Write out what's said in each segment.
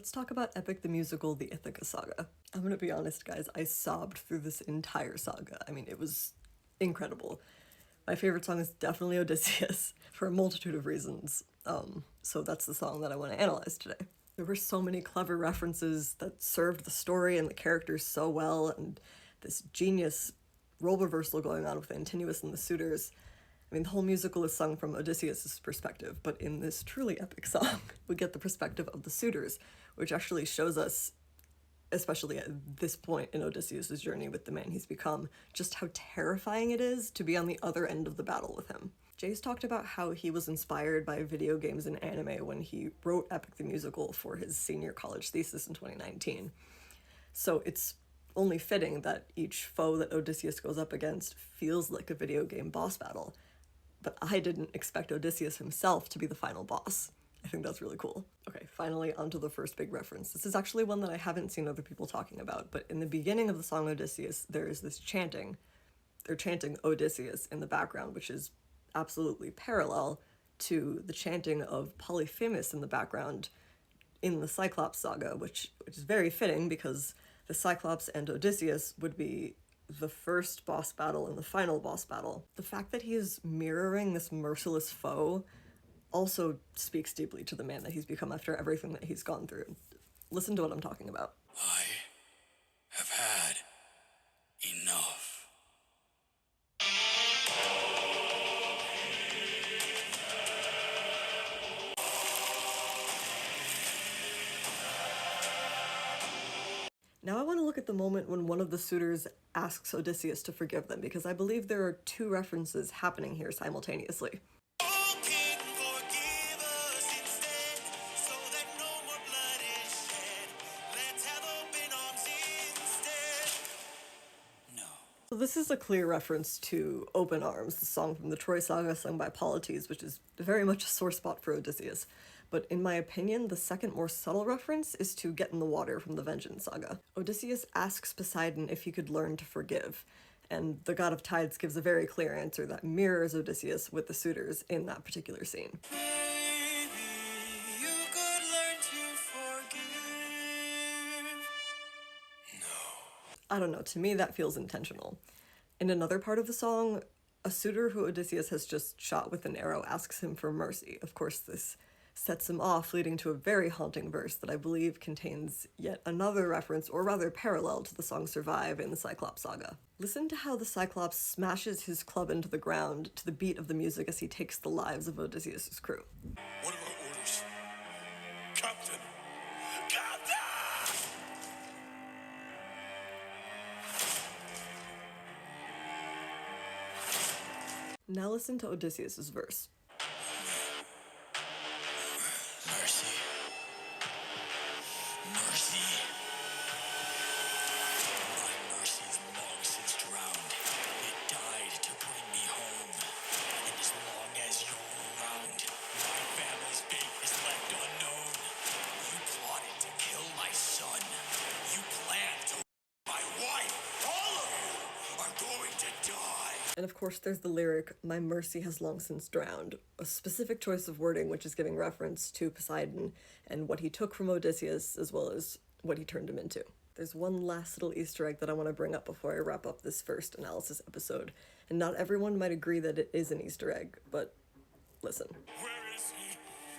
Let's talk about Epic the Musical, the Ithaca Saga. I'm gonna be honest, guys, I sobbed through this entire saga. I mean, it was incredible. My favorite song is definitely Odysseus, for a multitude of reasons. So that's the song that I want to analyze today. There were so many clever references that served the story and the characters so well, and this genius role reversal going on with Antinous and the suitors. I mean, the whole musical is sung from Odysseus' perspective, but in this truly epic song, we get the perspective of the suitors, which actually shows us, especially at this point in Odysseus' journey with the man he's become, just how terrifying it is to be on the other end of the battle with him. Jay's talked about how he was inspired by video games and anime when he wrote Epic the Musical for his senior college thesis in 2019. So it's only fitting that each foe that Odysseus goes up against feels like a video game boss battle. But I didn't expect Odysseus himself to be the final boss. I think that's really cool. Okay, finally onto the first big reference. This is actually one that I haven't seen other people talking about, but in the beginning of the song Odysseus, there is this chanting. They're chanting Odysseus in the background, which is absolutely parallel to the chanting of Polyphemus in the background in the Cyclops saga, which is very fitting because the Cyclops and Odysseus would be the first boss battle and the final boss battle. The fact that he is mirroring this merciless foe also speaks deeply to the man that he's become after everything that he's gone through. Listen to what I'm talking about. I have had enough. Now I want to look at the moment when one of the suitors asks Odysseus to forgive them, because I believe there are two references happening here simultaneously. So this is a clear reference to Open Arms, the song from the Troy Saga sung by Polites, which is very much a sore spot for Odysseus. But in my opinion, the second more subtle reference is to Get in the Water from the Vengeance Saga. Odysseus asks Poseidon if he could learn to forgive, and the god of tides gives a very clear answer that mirrors Odysseus with the suitors in that particular scene. I don't know, to me that feels intentional. In another part of the song, a suitor who Odysseus has just shot with an arrow asks him for mercy. Of course, this sets him off, leading to a very haunting verse that I believe contains yet another reference, or rather parallel, to the song Survive in the Cyclops saga. Listen to how the Cyclops smashes his club into the ground to the beat of the music as he takes the lives of Odysseus' crew. What are our orders? Captain! Captain! Now listen to Odysseus' verse. Mercy. Mercy. My mercy is long since drowned. It died to bring me home. And as long as you're around, my family's fate is left unknown. You plotted to kill my son. You planned to my wife. All of you are going to die. And of course there's the lyric, "My mercy has long since drowned," a specific choice of wording which is giving reference to Poseidon and what he took from Odysseus as well as what he turned him into. There's one last little Easter egg that I want to bring up before I wrap up this first analysis episode, and not everyone might agree that it is an Easter egg, but listen. Where is he?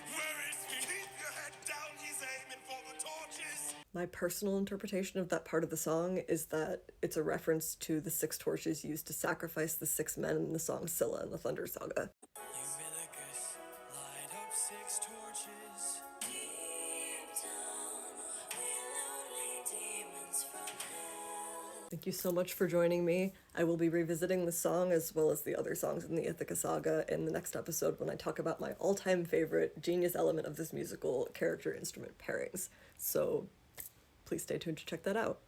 Where is he? Keep your head down, he's aiming for the torches. My personal interpretation of that part of the song is that it's a reference to the 6 torches used to sacrifice the 6 men in the song Scylla in the Thunder Saga. Eurylochus, light up 6 torches. Deep down, we're lonely demons from hell. Thank you so much for joining me. I will be revisiting the song as well as the other songs in the Ithaca Saga in the next episode when I talk about my all-time favorite genius element of this musical, character instrument pairings. So please stay tuned to check that out.